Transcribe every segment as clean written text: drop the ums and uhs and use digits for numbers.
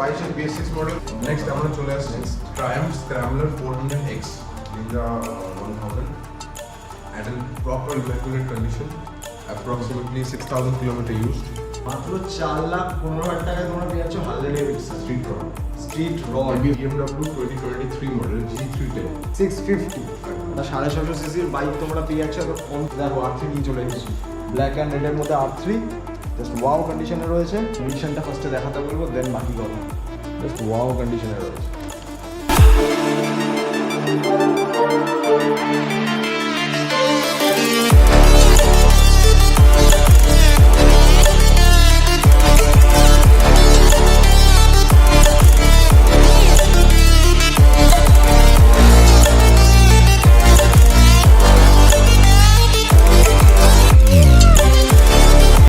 2022 এর BS6 model. Next আমরা চলে আসছি Triumph Scrambler 400X Ninja 1000 at a proper immaculate condition, approximately 6,000 km used. মাত্র 4,15,000 টাকায় তোমরা পেয়ে যাচ্ছ Harley Davidson street rod BMW 2023 model G310 650 আর 750 সিসির বাইক তোমরা পেয়ে যাচ্ছ। দেখো R3 নিয়ে চলে এসেছি, ব্ল্যাক অ্যান্ড রেডের মধ্যে R3, জাস্ট ওয়াও কন্ডিশনে রয়েছে। কন্ডিশনটা ফার্স্টে দেখাতে বলবো, দেন বাকি কথা। জাস্ট ওয়াও কন্ডিশনে রয়েছে।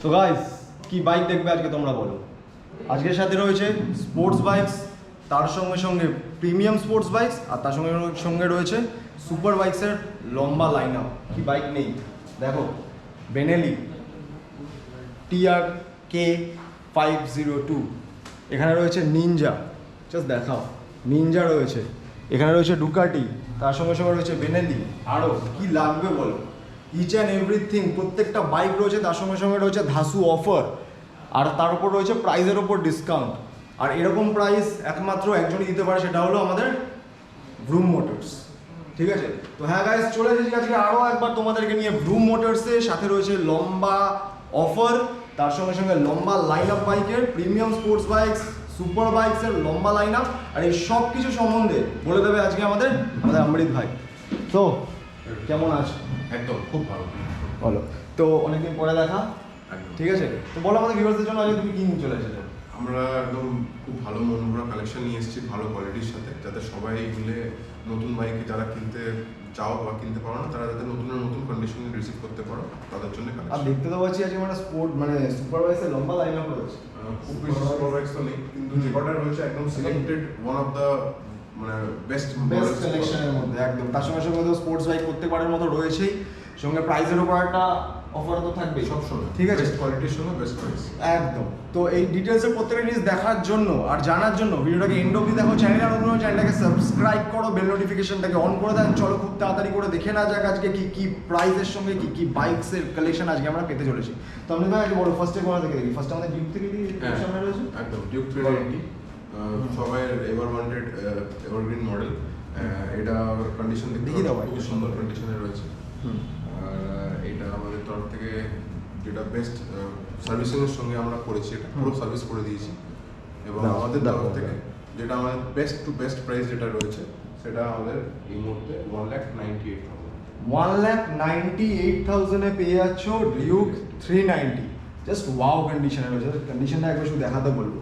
তো গাইস, কি বাইক দেখবে আজকে তোমরা বলো? আজকের সাথে রয়েছে স্পোর্টস বাইকস, তার সঙ্গে সঙ্গে প্রিমিয়াম স্পোর্টস বাইকস, আর তার সঙ্গে সঙ্গে রয়েছে সুপার বাইকসের লম্বা লাইন আপ। কি বাইক নেই দেখো, বেনেলি TRK502, এখানে রয়েছে নিনজা, জাস্ট দেখাও, নিনজা রয়েছে, এখানে রয়েছে ডুকাটি, তার সঙ্গে সঙ্গে রয়েছে বেনেলি। আরও কি লাগবে বলো? ইচ অ্যান্ড এভরিথিং, প্রত্যেকটা বাইক রয়েছে, তার সঙ্গে সঙ্গে রয়েছে ধাসু অফার, আর তার উপর রয়েছে প্রাইজের ওপর ডিসকাউন্ট। আর এরকম প্রাইস একমাত্র একজনই দিতে পারে, সেটা হলো আমাদের ভ্রুম মোটরস। ঠিক আছে, তো হ্যাঁ গাইস, চলে এসেছি আজকে আরও একবার তোমাদেরকে নিয়ে ভ্রুম মোটরসে। সাথে রয়েছে লম্বা অফার, তার সঙ্গে সঙ্গে লম্বা লাইন আপ বাইকের, প্রিমিয়াম স্পোর্টস বাইকস, সুপার বাইকসের লম্বা লাইন আপ। আর এই সব কিছু সম্বন্ধে বলে দেবে আজকে আমাদের অমৃত ভাই। তো কেমন আছে? একদম খুব ভালো বলো তো, অনেকদিন পরে দেখা। ঠিক আছে, তো বলো আমাদের ভিউয়ারদের জন্য আজকে তুমি কি নিয়ে চলে এসেছো? আমরা একদম খুব ভালো মনভরা কালেকশন নিয়ে এসেছি, ভালো কোয়ালিটির সাথে, যাতে সবাই মিলে নতুন বাইকে যারা কিনতে চাও বা কিনতে পারো না, তারা যাতে নতুন নতুন কন্ডিশনে রিসিভ করতে পারো, তাদের জন্য আর কালেকশন। দেখতে তো পাচ্ছি আজকে মানে স্পোর্ট মানে সুপার বাইকের লম্বা লাইন আপ রয়েছে। খুব বেশি সুপার বাইকস তো নেই, কিন্তু যে কটা রয়েছে একদম সিলেক্টেড ওয়ান অফ দ্য মানে বেস্ট কালেকশনের মধ্যে একদম। তার সঙ্গে সঙ্গে তো স্পোর্টস বাইক প্রত্যেকবারের মতো রয়েছেই, সঙ্গে প্রাইসের উপর একটা অফার তো থাকবেই সবসময়। ঠিক আছে, বেস্ট কোয়ালিটির সঙ্গে বেস্ট প্রাইস একদম। তো এই ডিটেলসের প্রত্যেকটা জিনিস দেখার জন্য আর জানার জন্য ভিডিওটাকে এন্ড অবধি দেখো। চ্যানেলটাকে সাবস্ক্রাইব করো, বেল নোটিফিকেশনটাকে অন করে দেন। চলো খুব তাড়াতাড়ি করে দেখে না যাক আজকে কি কি প্রাইসের সঙ্গে কি কি বাইকসের কালেকশন আজকে আমরা পেতে চলেছি। তো আমি ভাই আগে বলো, ফার্স্টে কোথা থেকে দেখি? ফার্স্টে আমাদের ডিউক থেকে দিই, সামনে রয়েছে একদম ডিউক 390, সবাই এভার ওয়ান্টেড এভারগ্রিন মডেল। এটা কন্ডিশন দেখি দাও, খুব সুন্দর কন্ডিশনে রয়েছে। আর এটা আমাদের তরফ থেকে যেটা বেস্ট সার্ভিসিং এর সঙ্গে আমরা করেছি, এটা পুরো সার্ভিস করে দিয়েছি। এবং আমাদের তরফ থেকে যেটা আমাদের বেস্ট টু বেস্ট প্রাইস যেটা রয়েছে, সেটা আমাদের এই মুহূর্তে 1,98,000 এ পেয়ে যাচ্ছ ডিউক 390। জাস্ট ওয়াও কন্ডিশনে রয়েছে। কন্ডিশনটা একবার শুধু দেখাতে বলবো,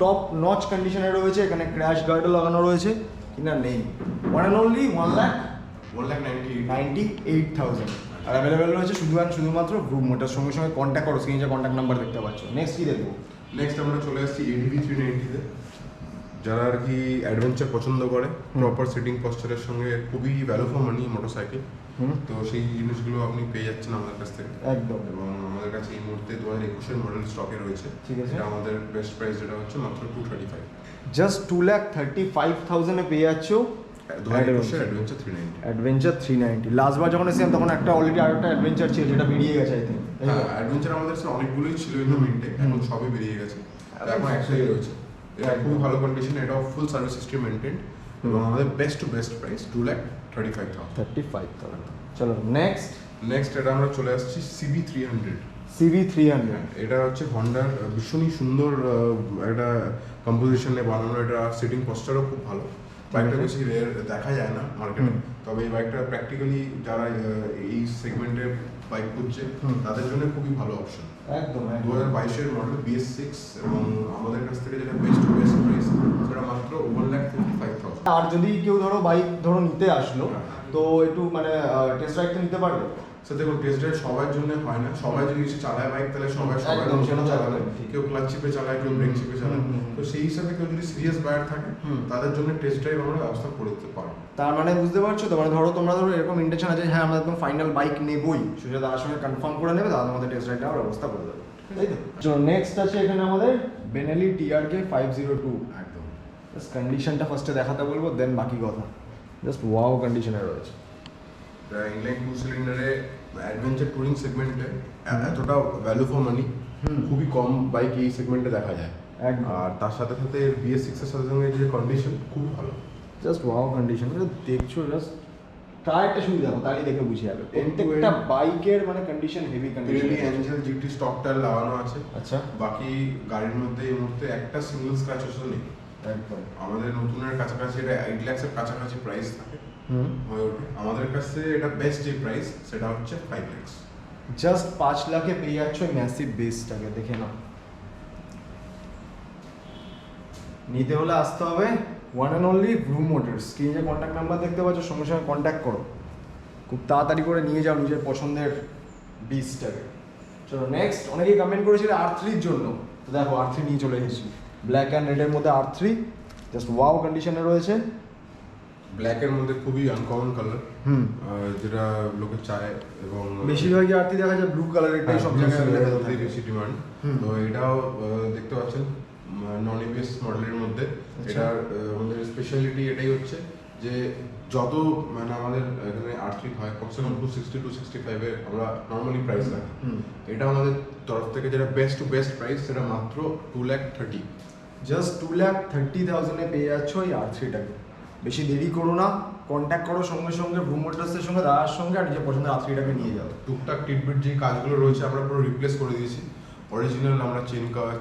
টপ নচ কন্ডিশনে রয়েছে। এখানে ক্র্যাশ গার্ডও লাগানো রয়েছে কিনা নেই। ওয়ান অ্যান্ড অনলি 1,98,000 আর অ্যাভেলেবেল রয়েছে শুধুমাত্র ভ্রুম মোটরস। সঙ্গে সঙ্গে কন্ট্যাক্ট করো, স্ক্রিনে কন্ট্যাক্ট নাম্বার দেখতে পাচ্ছ। নেক্সট কি দেখবো? নেক্সট আমরা চলে আসছি ADV 390-তে। যারা আর কি অ্যাডভেঞ্চার পছন্দ করে, প্রপার সিটিং পশ্চারের সঙ্গে খুবই ভ্যালু ফর মানি মোটরসাইকেল, তো সেই জিনিসগুলো আপনি পেয়ে যাচ্ছেন আমাদের কাছ থেকে একদম। এবং আমাদের কাছে এই মুহূর্তে 2021-এর মডেল স্টকে রয়েছে। ঠিক আছে, এটা আমাদের বেস্ট প্রাইস যেটা হচ্ছে মাত্র 235, জাস্ট 2,35,000 এ পেয়ে যাচ্ছ 2021-এর অ্যাডভেঞ্চার 390। লাস্টবার যখন এসেছিলাম তখন একটা অলরেডি আরেকটা অ্যাডভেঞ্চার ছিল, যেটা বেরিয়ে গেছে আই থিঙ্ক। হ্যাঁ, অ্যাডভেঞ্চার আমাদের কাছে অনেকগুলোই ছিল ইনোভেন্টে, এখন সবই বেরিয়ে গেছে, এখন একটাই রয়েছে। এটা খুবই ভালো কন্ডিশন, এটাও ফুল সার্ভিস হিস্ট্রি মেনটেন এবং আমাদের বেস্ট টু বেস্ট প্রাইস 2,35,000। চলো নেক্সট এটা আমরা চলে আসছি CB300। এটা হচ্ছে হন্ডার ভীষণই সুন্দর একটা কম্পোজিশনে বানানো। এটা সিটিং পশ্চারও খুব ভালো। বাইকটা বেশি রেয়ার দেখা যায় না মার্কেটে, তবে এই বাইকটা প্র্যাকটিক্যালি যারা এই সেগমেন্টে বাইক খুঁজছে তাদের জন্য খুবই ভালো অপশন। একদম 2022-এর মডেল BS6 এবং আমাদের কাছ থেকে যেটা বেস্ট টু বেস্ট প্রাইস সেটা মাত্র 1,55,000। আর যদি কেউ বাইক নিতে আসলো, তো একটু মানে টেস্ট রাইড তো নিতে পারবে। স্যার দেখুন, টেস্ট ড্রাইভ সবার জন্য হয় না। সবাই যদি এসে চালায় বাইক, তাহলে সবাই চালাবে। কেউ ক্লাচ চিপে চালায়, কেউ ব্রেক চিপে চালায়। তো সেই হিসাবে কেউ যদি সিরিয়াস বায়ার থাকে, তাদের জন্য টেস্ট ড্রাইভ আমরা ব্যবস্থা করে দিতে পারবো। তার মানে বুঝতে পারছো তো, মানে তোমরা এরকম ইন্টেনশন আছে, হ্যাঁ আমরা একদম ফাইনাল বাইক নেবই, সেটা তার সঙ্গে কনফার্ম করে নেবে, তাহলে আমাদের টেস্ট রাইডটা ব্যবস্থা করে দেবে, তাই তো? চলো নেক্সট আছে এখানে আমাদের বেনেলি TRK 502। একদম জাস্ট কন্ডিশনটা ফার্স্টে দেখাতে বলবো, দেন বাকি কথা। জাস্ট ওয়াও কন্ডিশনে রয়েছে। ইনলাইন 2 সিলিন্ডারে অ্যাডভেঞ্চার টুরিং সেগমেন্টে এতটা ভ্যালু ফর মানি খুবই কম বাইক এই সেগমেন্টে দেখা যায়। আর তার সাথে সাথে BS6 এর সাথে সঙ্গে যে কন্ডিশন খুব ভালো, জাস্ট ওয়াও কন্ডিশন। দেখছো জাস্ট টায়ারটা শুধু দেখো, তাহলেই দেখে বুঝে যাবে প্রত্যেকটা বাইকের মানে condition heavy condition. Angel GT stock tyre লাগানো আছে। আচ্ছা, বাকি গাড়ির মধ্যে এই মুহূর্তে একটা সিঙ্গেল স্ক্র্যাচ ওষুধ নেই। একদম আমাদের নতুনের কাছাকাছি এটা 8 লাখের কাছাকাছি প্রাইস থাকে হয়ে ওঠে। আমাদের কাছে এটা বেস্ট যে প্রাইস সেটা হচ্ছে 5 লাখ। জাস্ট 5 লাখে পেয়ে যাচ্ছ ম্যাসিভ বেসটাকে, দেখে নাও। নিতে হলে আসতে হবে one and only vroom motors. স্ক্রিনে কন্ট্যাক্ট নাম্বার দেখতে পাচ্ছ, সঙ্গে সঙ্গে কন্ট্যাক্ট করো, খুব তাড়াতাড়ি করে নিয়ে যাও নিজের পছন্দের বিসটাকে। চলো নেক্সট, অনেকেই কমেন্ট করেছিল R3-র জন্য, তো দেখো R3 নিয়ে চলে এসেছি। ব্ল্যাক অ্যান্ড রেডের মধ্যে R3 জাস্ট ওয়াও কন্ডিশনে রয়েছে। ব্ল্যাকের মধ্যে খুবই আনকমন কালার, যেটা লোকে চায়, এবং বেশিরভাগই R3 দেখা যায় ব্লু কালার, এটাই সব জায়গায় বেশি ডিমান্ড। তো এটাও দেখতে পাচ্ছেন নন এবিএস মডেলের মধ্যে। এটার আমাদের স্পেশালিটি এটাই হচ্ছে যে যত মানে আমাদের এখানে R3 হয় কমসে কম 260-265 এর আমরা নর্মালি প্রাইস রাখি। এটা আমাদের তরফ থেকে যেটা বেস্ট টু বেস্ট প্রাইস, সেটা মাত্র 2,30,000। জাস্ট 2,30,000 এ পেয়ে যাচ্ছ এই R3টাকে। বেশি দেরি করো না, কন্ট্যাক্ট করো সঙ্গে সঙ্গে ভ্রুম মোটরসের সঙ্গে, দাদার সঙ্গে, আর নিজের পছন্দের R3টাকে নিয়ে যাও। টুকটাক টিটবিট যে কাজগুলো রয়েছে আমরা পুরো রিপ্লেস করে দিয়েছি। অরিজিনাল আমরা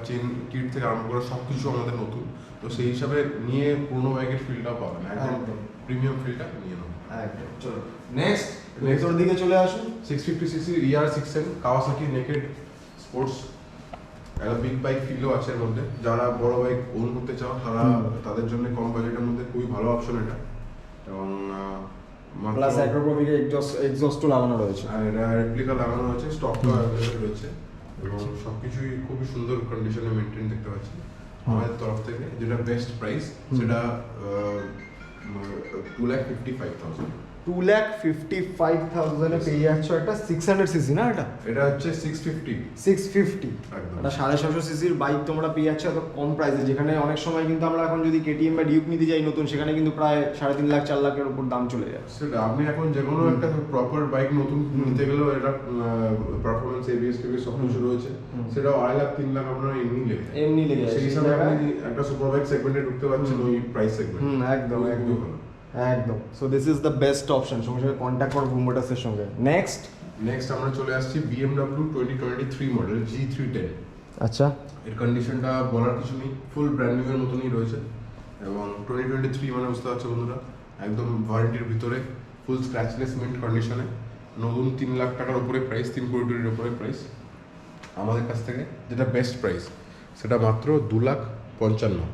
চেন কিট থেকে আরম্ভ করে সব কিছু আমাদের নতুন, তো সেই হিসাবে নিয়ে পুরোনো বাইকের ফিলটাও পাবেন, একদম প্রিমিয়াম ফিলটা নিয়ে নেবো একদম। চলো নেক্সট ভেতর দিকে চলে আসুন। 650cc ER6N Kawasaki naked sports, একটা বিগ বাইক ফিলও আছে এর মধ্যে। যারা বড় বাইক ওন করতে চাও তারা তাদের জন্য কম বাজেটের মধ্যে খুবই ভালো অপশন এটা। এবং প্লাস অ্যাক্রোপ্রোপিক এক্সস্টও লাগানো রয়েছে, আর এটা রেপ্লিকা লাগানো হয়েছে, স্টকটা অ্যাভেলেবল রয়েছে, এবং সবকিছুই খুবই সুন্দর কন্ডিশনে মেনটেন দেখতে পাচ্ছি আমাদের তরফ থেকে। যেটা বেস্ট প্রাইস সেটা 2,55,000। 2,55,000 এ পেয়ে যাচ্ছ একটা 600cc, না এটা হচ্ছে 650 একদম। একটা 750cc-র বাইক তোমরা পেয়ে যাচ্ছ এত কম প্রাইসে, যেখানে অনেক সময় কিন্তু আমরা এখন যদি KTM বা ডিউক নিতে যাই নতুন, সেখানে কিন্তু প্রায় 3.5 লাখ 4 লাখের উপর দাম চলে যায়। সেটা আপনি এখন যে কোনো একটা প্রপার বাইক নতুন নিতে গেলেও এটা পারফরম্যান্স ABS সব কিছু রয়েছে, সেটা 2.5 লাখ 3 লাখ আপনার এমনি লেগে যায়। সেই হিসাবে আপনি একটা সুপার বাইক সেগমেন্টে ঢুকতে পারছেন ওই প্রাইস সেগমেন্ট। একদম একদম। So this is the best option. সঙ্গে সঙ্গে কন্ট্যাক্ট করো ভ্রুম মোটরসের সঙ্গে। নেক্সট আমরা চলে আসছি BMW 2023 মডেল G310। আচ্ছা, এর কন্ডিশনটা বলার কিছু নেই, ফুল ব্র্যান্ড নিউ এর মতনই রয়েছে। এবং 2023 মানে বুঝতে পারছো বন্ধুরা, একদম ওয়ারেন্টির ভিতরে, ফুল স্ক্র্যাচলেস মিন্ট কন্ডিশনে, নতুন 3 লাখ টাকার উপরে প্রাইস, 3 কোটির উপরে প্রাইস। আমাদের কাছ থেকে যেটা বেস্ট প্রাইস সেটা মাত্র 2,55,000।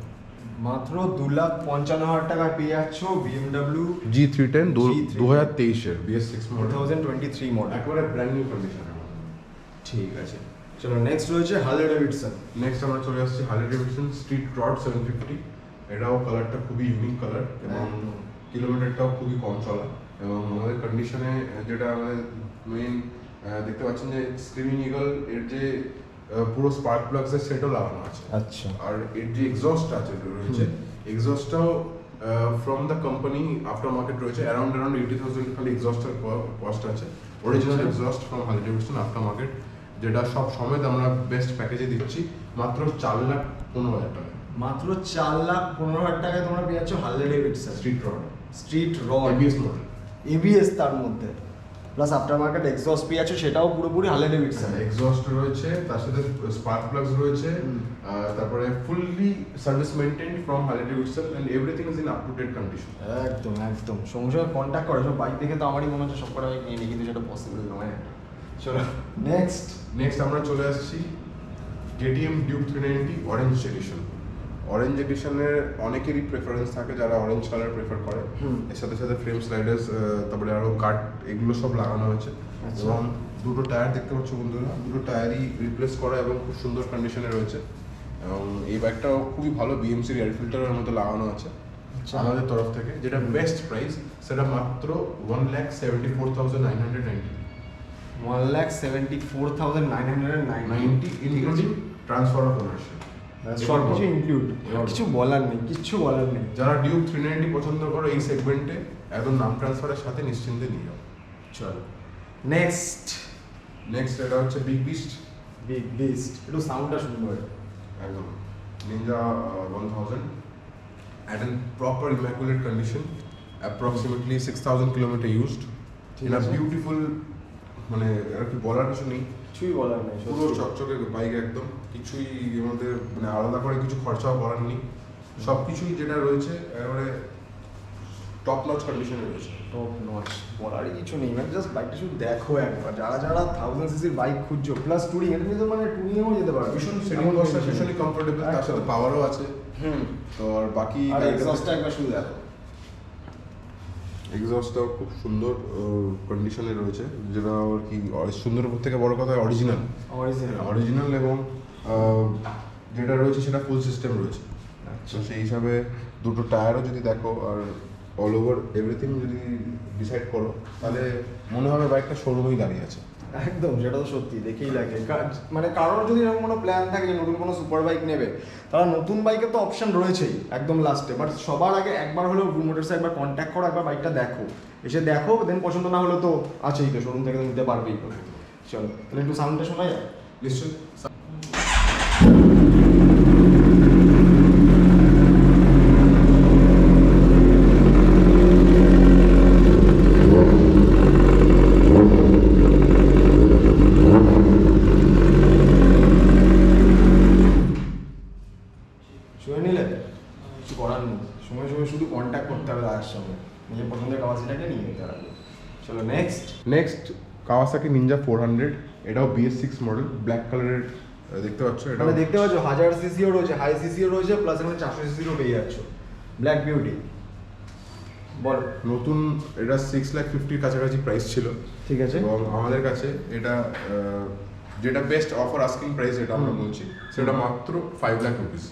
মাত্র 2,55,000 টাকা পেয়ে যাচ্ছ BMW G310 2023 এর BS6 মডেল, 2023 মডেল, একেবারে ব্র্যান্ড নিউ কন্ডিশনের মধ্যে। ঠিক আছে। চলো নেক্সট রয়েছে হার্লে ডেভিডসন। নেক্সট আমরা চলে আসছি হার্লে ডেভিডসন স্ট্রিট রড 750। এটাও কালারটা খুবই ইউনিক কালার, এবং কিলোমিটারটাও খুবই কম চলা। এবং আমাদের কন্ডিশনে যেটা আমাদের মেইন দেখতে পাচ্ছেন যে স্ক্রিমিং ইগল এর যে পুরো স্পার্ক প্লাগসের সেটও লাগানো আছে। আচ্ছা, আর এর যে এক্সস্ট আছে রয়েছে, এক্সস্টটাও from the company after market রয়েছে, অ্যারাউন্ড 80,000 খালি এক্সস্টের কস্ট আছে। Original exhaust from Harley Davidson after market, যেটা সব সমেত আমরা বেস্ট প্যাকেজে দিচ্ছি মাত্র 4,15,000 টাকা। মাত্র 4,15,000 টাকায় তোমরা পেয়ে যাচ্ছ Harley Davidson street rod ABS model, ABS তার মধ্যে, প্লাস আফটার মার্কেট এক্সস্ট পেয়ে যাচ্ছ, সেটাও পুরোপুরি হার্লে ডেভিডসন। এক্সস্ট রয়েছে, তার সাথে স্পার্ক প্লাগস রয়েছে, তারপরে fully service maintained from Harley Davidson, and everything is in up to date condition. একদম সঙ্গে সঙ্গে কন্ট্যাক্ট করো। সব বাইক দেখে তো আমারই মনে হচ্ছে সব কটা বাইক নিয়ে নিই, কিন্তু সেটা পসিবল নয়। চলো নেক্সট আমরা চলে আসছি KTM Duke 390 orange edition. Orange এডিশনের অনেকেরই প্রেফারেন্স থাকে, যারা অরেঞ্জ কালার প্রেফার করে। এর সাথে সাথে ফ্রেম স্লাইডার্স, তারপরে আরো কাট, এগুলো সব লাগানো হয়েছে। এবং দুটো টায়ার দেখতে পাচ্ছ বন্ধুরা, দুটো টায়ারই রিপ্লেস করা এবং খুব সুন্দর কন্ডিশনে রয়েছে। এবং এই বাইকটাও খুবই ভালো, BMC এয়ার ফিল্টারের মধ্যে লাগানো আছে আমাদের তরফ থেকে। যেটা বেস্ট প্রাইস সেটা মাত্র 1,74,990। 1,74,990 ইনক্লুডিং ট্রান্সফার অফ ওনারশিপ। সব কিছু ইনক্লুড, কিছু বলার নেই, কিচ্ছু বলার নেই। যারা ডিউক 390 পছন্দ করো এই সেগমেন্টে একদম নাম ট্রান্সফারের সাথে নিশ্চিন্তে নিয়ে যাও। চলো নেক্সট এটা হচ্ছে বিগ বিস্ট। একটু সাউন্ডটা সুন্দর একদম Ninja 1000 at an proper immaculate condition, approximately 6000 kilometer used in a beautiful, মানে আর কি বলার কিছু নেই, কিছুই বলার নেই, পুরো চকচকে বাইক একদম, কিছুই এর মধ্যে মানে আলাদা করে কিছু খরচাও করার নেই, সব কিছুই যেটা রয়েছে একেবারে টপ নচ কন্ডিশনে রয়েছে। টপ নচ বলারই কিছু নেই, মানে জাস্ট বাইকটা শুধু দেখো একবার, যারা 1000 সিসির বাইক খুঁজছো প্লাস টুরিং, এটা নিয়ে তো মানে টুরিংয়েও যেতে পারবে, ভীষণ সিটিং বক্সটা ভীষণই কমফোর্টেবল, তার সাথে পাওয়ারও আছে। তো আর বাকি আর এক্সস্টটা একবার শুধু দেখো, এক্সস্টটাও খুব সুন্দর কন্ডিশনে রয়েছে, যেটা আর কি সুন্দর থেকে বড় কথা অরিজিনাল এবং যেটা রয়েছে সেটা ফুল সিস্টেম রয়েছে। তো সেই হিসাবে দুটো টায়ারও যদি দেখো আর অল ওভার এভরিথিং যদি ডিসাইড করো তাহলে মনে হবে বাইকটা শোরুমেই দাঁড়িয়ে আছে। একদম, সেটা তো সত্যি দেখেই লাগে। মানে কারোর যদি এরকম কোনো প্ল্যান থাকে যে নতুন কোনো সুপার বাইক নেবে, তারা নতুন বাইকের তো অপশন রয়েছেই একদম লাস্টে, বাট সবার আগে একবার হলেও ভ্রুম মোটরসে একবার কন্ট্যাক্ট করো, একবার বাইকটা দেখো, এসে দেখো, দেন পছন্দ না হলে তো আছেই, তো শোরুম থেকে তো নিতে পারবেই। চলো তাহলে একটু সাউন্ডটা শোনা যায়। নিশ্চয়ই। শুনে নিলে কিছু করার নেই, সময় সময় শুধু কন্ট্যাক্ট করতে হবে তার সঙ্গে, নিজের পছন্দের কাওয়াসাকিটাকে নিয়ে নিতে হবে। চলো নেক্সট কাওয়াসাকি নিনজা 400, এটাও BS6 মডেল, ব্ল্যাক কালারের দেখতে পাচ্ছ। এটা দেখতে পাচ্ছ 1000 সিসিও রয়েছে, হাই সিসিও রয়েছে, প্লাস এখানে 400 সিসিরও পেয়ে যাচ্ছ। ব্ল্যাক বিউটি বল, নতুন, এটা 6,50,000 কাছাকাছি প্রাইস ছিল, ঠিক আছে, এবং আমাদের কাছে এটা যেটা বেস্ট অফার আস্কিং প্রাইস যেটা আমরা বলছি সেটা মাত্র 5 লাখ রুপিস।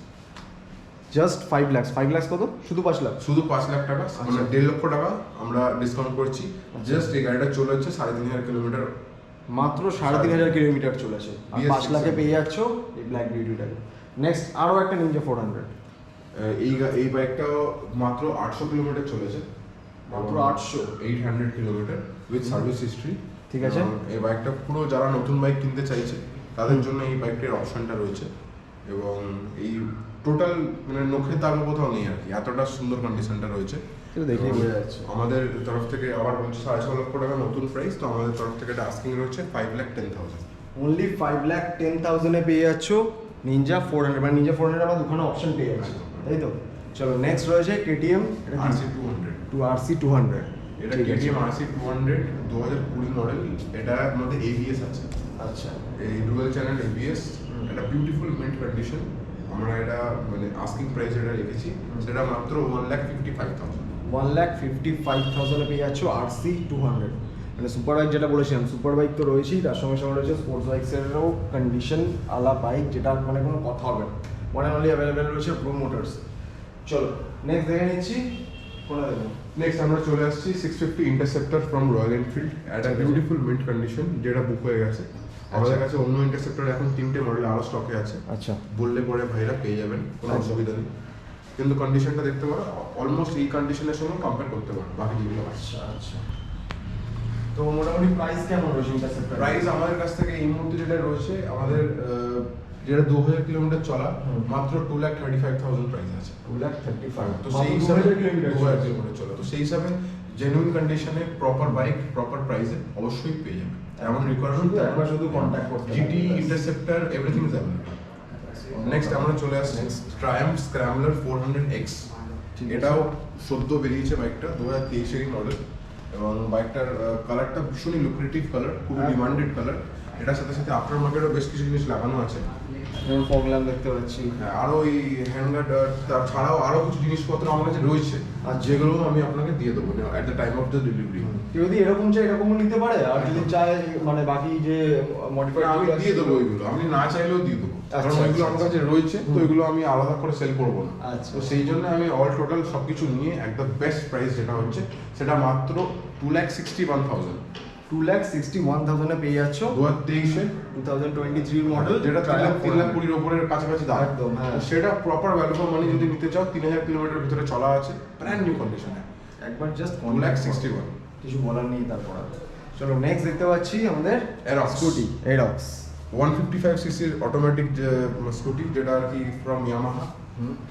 জাস্ট 5 লাখ কত? শুধু 5 লাখ, শুধু 5 লাখ টাকা, মানে 1.5 লক্ষ টাকা আমরা ডিসকাউন্ট করছি। জাস্ট এই গাড়িটা চলে হচ্ছে 3,500 কিলোমিটার, মাত্র 3,500 কিলোমিটার চলেছে, আর 5 লাখে পেয়ে যাচ্ছ এই ব্ল্যাক বিউটিটাকে। নেক্সট আরও একটা নিনজা 400, এই বাইকটাও মাত্র 800 কিলোমিটার চলেছে, মাত্র 800 কিলোমিটার উইথ সার্ভিস হিস্ট্রি, ঠিক আছে। এই বাইকটা পুরো যারা নতুন বাইক কিনতে চাইছে তাদের জন্য এই বাইকটার অপশনটা রয়েছে, এবং এই টোটাল মানে নখে তার কোথাও নেই আর কি, এতটা সুন্দর কন্ডিশনটা রয়েছে। দেখেই বোঝা যাচ্ছে। আমাদের তরফ থেকে আবার বলছি 6.5 লক্ষ টাকা নতুন প্রাইস, তো আমাদের তরফ থেকে এটা আস্কিং রয়েছে 5,10,000। অনলি 5,10,000 এ পেয়ে যাচ্ছ নিনজা 400, মানে নিনজা 400 আমরা দুখানা অপশন পেয়ে যাচ্ছি, তাই তো। চলো নেক্সট রয়েছে KTM RC200, এটা KTM RC200 2020 মডেল, এটার মধ্যে ABS আছে। আচ্ছা, এই ডুয়াল চ্যানেল ABS, এটা বিউটিফুল মিন্ট কন্ডিশন। আমরা এটা মানে আস্কিং প্রাইস যেটা রেখেছি সেটা মাত্র 1,55,000। 1,55,000 এ পেয়ে যাচ্ছ RC200, মানে সুপার বাইক যেটা বলেছিলাম, সুপার বাইক তো রয়েছেই, তার সঙ্গে সঙ্গে রয়েছে স্পোর্টস বাইকসেরও কন্ডিশন আলা বাইক, যেটা মানে কোনো কথা হবে না, ওয়ান অ্যান্ড অনলি অ্যাভেলেবেল রয়েছে ভ্রুম মোটরস। চলো নেক্সট দেখে নিচ্ছি, কোনটা দেখবো? নেক্সট আমরা চলে আসছি 650 ইন্টারসেপ্টর ফ্রম রয়্যাল এনফিল্ড, একটা বিউটিফুল মিন্ট কন্ডিশন, যেটা বুক হয়ে গেছে। আমাদের কাছে অন্য ইন্টারসেপ্টর এখন 3টে মডেল আরও স্টকে আছে। আচ্ছা, বললে পরে ভাইরা পেয়ে যাবেন, কোনো অসুবিধা নেই, কিন্তু কন্ডিশনটা দেখতে পারো অলমোস্ট এই কন্ডিশনের সঙ্গে কম্পেয়ার করতে পারো বাকি যেগুলো আছে। আচ্ছা, তো মোটামুটি প্রাইস কেমন রয়েছে ইন্টারসেপ্টর? প্রাইস আমাদের কাছ থেকে এই মুহূর্তে যেটা রয়েছে, আমাদের যেটা 2000 কিলোমিটার চলা, মাত্র 2,35,000 প্রাইস আছে। 2,35,000, তো সেই হিসাবে 2000 কিলোমিটার চলা, তো সেই হিসাবে জেনুইন কন্ডিশনে প্রপার বাইক প্রপার প্রাইসে অবশ্যই পেয়ে যাবে। এমন রিকোয়ারমেন্ট একবার শুধু কন্ট্যাক্ট করতে, GT interceptor everything is available. Next আমরা চলে আসছি ট্রায়াম্ফ স্ক্র্যাম্বলার 400X, এটাও সদ্য বেরিয়েছে বাইকটা, 2023-এরই মডেল, এবং বাইকটার কালারটা ভীষণই লুক্রেটিভ কালার, খুবই ডিমান্ডেড কালার। এটার সাথে সাথে আফটার মার্কেটও বেশ কিছু জিনিস লাগানো আছে, যেমন ফগল্যাম্প দেখতে পাচ্ছি, আরও এই হ্যান্ডগার্ড, তাছাড়াও আরও কিছু জিনিসপত্র আমার কাছে রয়েছে, আর যেগুলো আমি আপনাকে দিয়ে দেবো at the time of the delivery. যদি এরকম চাই এরকমও নিতে পারে, আর যদি চায় মানে বাকি যে মডিফাইড আমি দিয়ে দেবো ওইগুলো, আমি না চাইলেও দিয়ে দেবো, কারণ ওইগুলো আমার কাছে রয়েছে, তো ওইগুলো আমি আলাদা করে সেল করবো না। তো সেই জন্য আমি অল টোটাল সব কিছু নিয়ে একদম বেস্ট প্রাইস যেটা হচ্ছে সেটা মাত্র 2,61,000। 2,61,000 এ পেয়ে যাচ্ছ 2023 মডেল, যেটা 3,20,000 উপরের কাছাকাছি দাম একদম, হ্যাঁ। সেটা প্রপার ভ্যালু ফর মানি যদি নিতে চাও 3,000 কিলোমিটার ভিতরে চলা আছে, ব্র্যান্ড নিউ কন্ডিশনে, একবার জাস্ট 2,61,000। কিছু বলার নেই তারপর। চলো নেক্সট দেখতে পাচ্ছি আমাদের Aerox স্কুটি এরক্স 155 সিসির অটোমেটিক স্কুটি, যেটা আর কি ফ্রম ইয়ামাহা,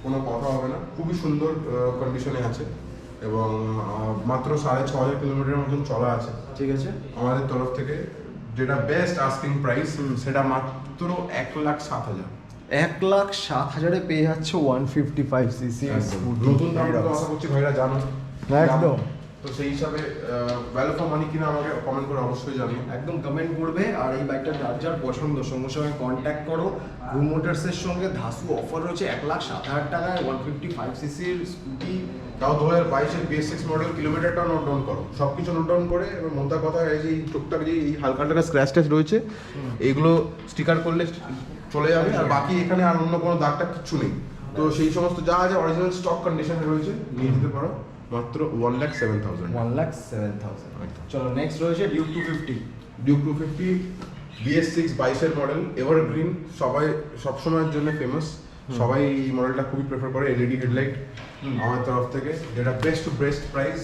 কোনো কথা হবে না, খুবই সুন্দর কন্ডিশনে আছে এবং মাত্র 6,500 কিলোমিটারের মতন চলা আছে। ঠিক আছে, আমাদের তরফ থেকে যেটা বেস্ট আস্কিং প্রাইস সেটা মাত্র 1,07,000। 1,07,000 পেয়ে যাচ্ছে 155 সিসি নতুন দাম তো আশা করছি ভাইরা জানো একদম। তো সেই হিসাবে ভ্যালু ফর মানি কিনা আমাকে কমেন্ট করে অবশ্যই জানিও। একদম কমেন্ট করবে, আর এই বাইকটা যার যার পছন্দ সঙ্গে সঙ্গে কন্ট্যাক্ট করো। রুম মোটরসের সঙ্গে ধাসু অফার রয়েছে 1,07,000 টাকায় 155 সিসির স্কুটি, তাও 2022-এর BS6 মডেল। কিলোমিটারটা নোট ডাউন করো, সব কিছু নোট ডাউন করে, এবং মোদ্দা কথা এই যে টুকটাক যে এই হালকা হালকা স্ক্র্যাচ ট্যাচ রয়েছে এইগুলো স্টিকার করলে চলে যাবে, আর বাকি এখানে আর অন্য কোনো দাগটা কিচ্ছু নেই। তো সেই সমস্ত যা আছে অরিজিনাল স্টক কন্ডিশনে রয়েছে, নিয়ে নিতে পারো মাত্র 1,07,000। 1,07,000। চলো নেক্সট রয়েছে ডিউক 250। ডিউক 250 BS6 22-এর মডেল, এভারগ্রিন, সবাই সবসময়ের জন্য ফেমাস, সবাই এই মডেলটা খুবই প্রেফার করে। এলইডি হেডলাইট আমার তরফ থেকে, যেটা বেস্ট টু বেস্ট প্রাইস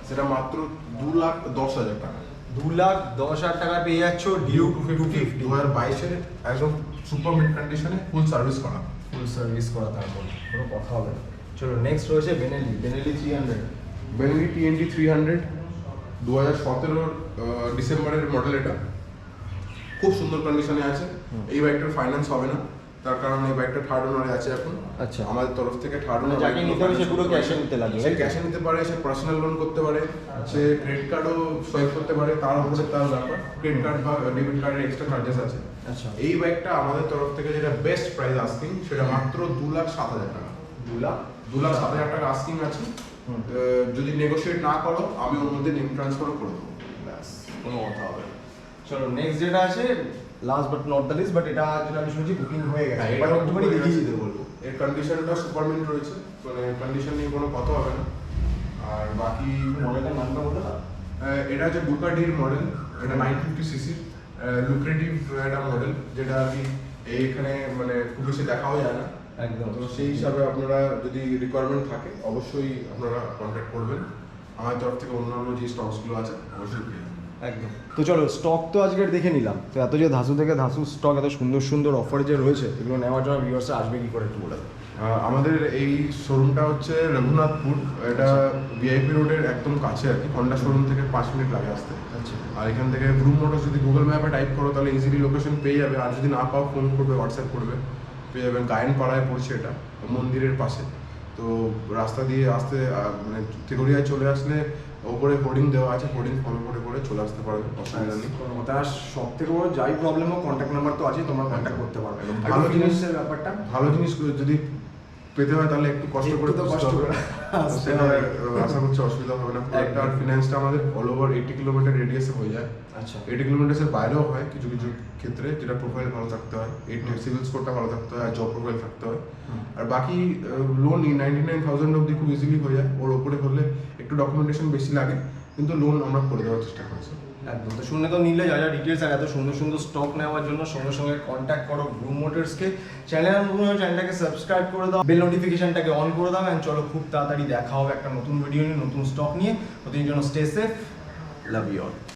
সেটা মাত্র 2,10,000 টাকা। 2,10,000 টাকা পেয়ে যাচ্ছ ডিউক 250 2022-এর একদম সুপার মিড কন্ডিশনে, ফুল সার্ভিস করা। ফুল সার্ভিস করা, তারপর কোনো কথা হবে না। চলো নেক্সট রয়েছে বেনেলি 300। বেনেলি TNT 300 2017 ডিসেম্বরের মডেল। এটা খুব সুন্দর কন্ডিশনে আছে। এই বাইকটার ফাইন্যান্স হবে না, তার কারণ এই বাইকটা থার্ড ওনারে আছে এখন। আচ্ছা, আমাদের তরফ থেকে থার্ড মানে ওনার যাকে নিতে হবে সে পুরো ক্যাশে নিতে লাগবে, সে ক্যাশে নিতে পারে, সে পার্সোনাল লোন করতে পারে, সে ক্রেডিট কার্ডও সোয়াইপ করতে পারে, তার উপরে তার ব্যাপার। ক্রেডিট কার্ড বা ডেবিট কার্ডের এক্সট্রা চার্জেস আছে। আচ্ছা, এই বাইকটা আমাদের তরফ থেকে যেটা বেস্ট প্রাইস আস্কিং সেটা মাত্র 2,07,000 টাকা। 2,07,000 টাকা আস্কিং আছে। যদি নেগোশিয়েট না করো আমি ওর মধ্যে নেম ট্রান্সফারও করে দেবো, ব্যাস, কোনো কথা হবে না। চলো নেক্সট যেটা আছে, last but not the least, but এটা যেটা আমি শুনছি বুকিং হয়ে গেছে, এটা বাট একটুখানি দেখিয়ে দিতে বলবো। এর কন্ডিশনটা সুপার মিন্ট রয়েছে, মানে কন্ডিশন নিয়ে কোনো কথা হবে না। আর বাকি মডেলের নামটা বলতে না, এটা হচ্ছে বুকাটির মডেল, এটা 950 সিসির লুক্রেটিভ একটা মডেল, যেটা আর কি এইখানে মানে খুব বেশি দেখাও যায় না একদম। তো সেই হিসাবে আপনারা যদি রিকোয়ারমেন্ট থাকে অবশ্যই আপনারা কন্ট্যাক্ট করবেন। আমার তরফ থেকে অন্যান্য যে স্টকসগুলো আছে অবশ্যই পেয়ে যাবেন। একদম। তো চলো স্টক তো আজকের দেখে নিলাম, তো এত যে ধাসু থেকে ধাসু স্টক, এত সুন্দর সুন্দর অফারে যে রয়েছে, এগুলো নেওয়ার জন্য ভিউয়ার্সরা আসবে কি করে একটু বলে দাও। আমাদের এই শোরুমটা হচ্ছে রঘুনাথপুর, এটা VIP রোডের একদম কাছে আর কি, হন্ডা শোরুম থেকে 5 মিনিট লাগে আসতে। আচ্ছা, আর এখান থেকে ভ্রুম মোটরস যদি গুগল ম্যাপে টাইপ করো তাহলে ইজিলি লোকেশন পেয়ে যাবে, আর যদি না পাও ফোন করবে, হোয়াটসঅ্যাপ করবে, পেয়ে যাবেন। গায়ন পাড়ায় পড়ছে এটা, মন্দিরের পাশে। তো রাস্তা দিয়ে আসতে মানে তেঘরিয়ায় চলে আসলে ওপরে হোর্ডিং দেওয়া আছে, হোর্ডিং ফলো করে করে চলে আসতে পারবে, অসুবিধা নেই। তার সব থেকে বড় যাই প্রবলেম হোক কন্ট্যাক্ট নাম্বার তো আছে, তোমরা কন্ট্যাক্ট করতে পারবে। ভালো জিনিসের ব্যাপারটা, ভালো জিনিস যদি পেতে হয় তাহলে একটু কষ্ট করে, তো কষ্ট করে সেটা আশা করছি অসুবিধা হবে না। একটা আর ফিনান্সটা আমাদের অল ওভার 80 কিলোমিটার রেডিয়াসে হয়ে যায়। আচ্ছা, 80 কিলোমিটারের বাইরেও হয় কিছু কিছু ক্ষেত্রে, যেটা প্রোফাইল ভালো থাকতে হয়, সিভিল স্কোরটা ভালো থাকতে হয়, আর জব প্রোফাইল থাকতে হয়। আর বাকি লোন 99,000 অবধি খুব ইজিলি হয়ে যায়। ওর ওপরে হলে একটু ডকুমেন্টেশন বেশি লাগে, কিন্তু লোন আমরা করে দেওয়ার চেষ্টা করছি। একদম। তো শুনে তো নিলে যা যা ডিটেলস আর এত সুন্দর সুন্দর স্টক নেওয়ার জন্য সঙ্গে সঙ্গে কন্ট্যাক্ট করো ভ্রুম মোটরসকে। চ্যানেলটাকে সাবস্ক্রাইব করে দাও, বেল নোটিফিকেশনটাকে অন করে দাও, অ্যান্ড চলো খুব তাড়াতাড়ি দেখা হবে একটা নতুন ভিডিও নিয়ে, নতুন স্টক নিয়ে। প্রতিদিনের জন্য stay safe, love you all.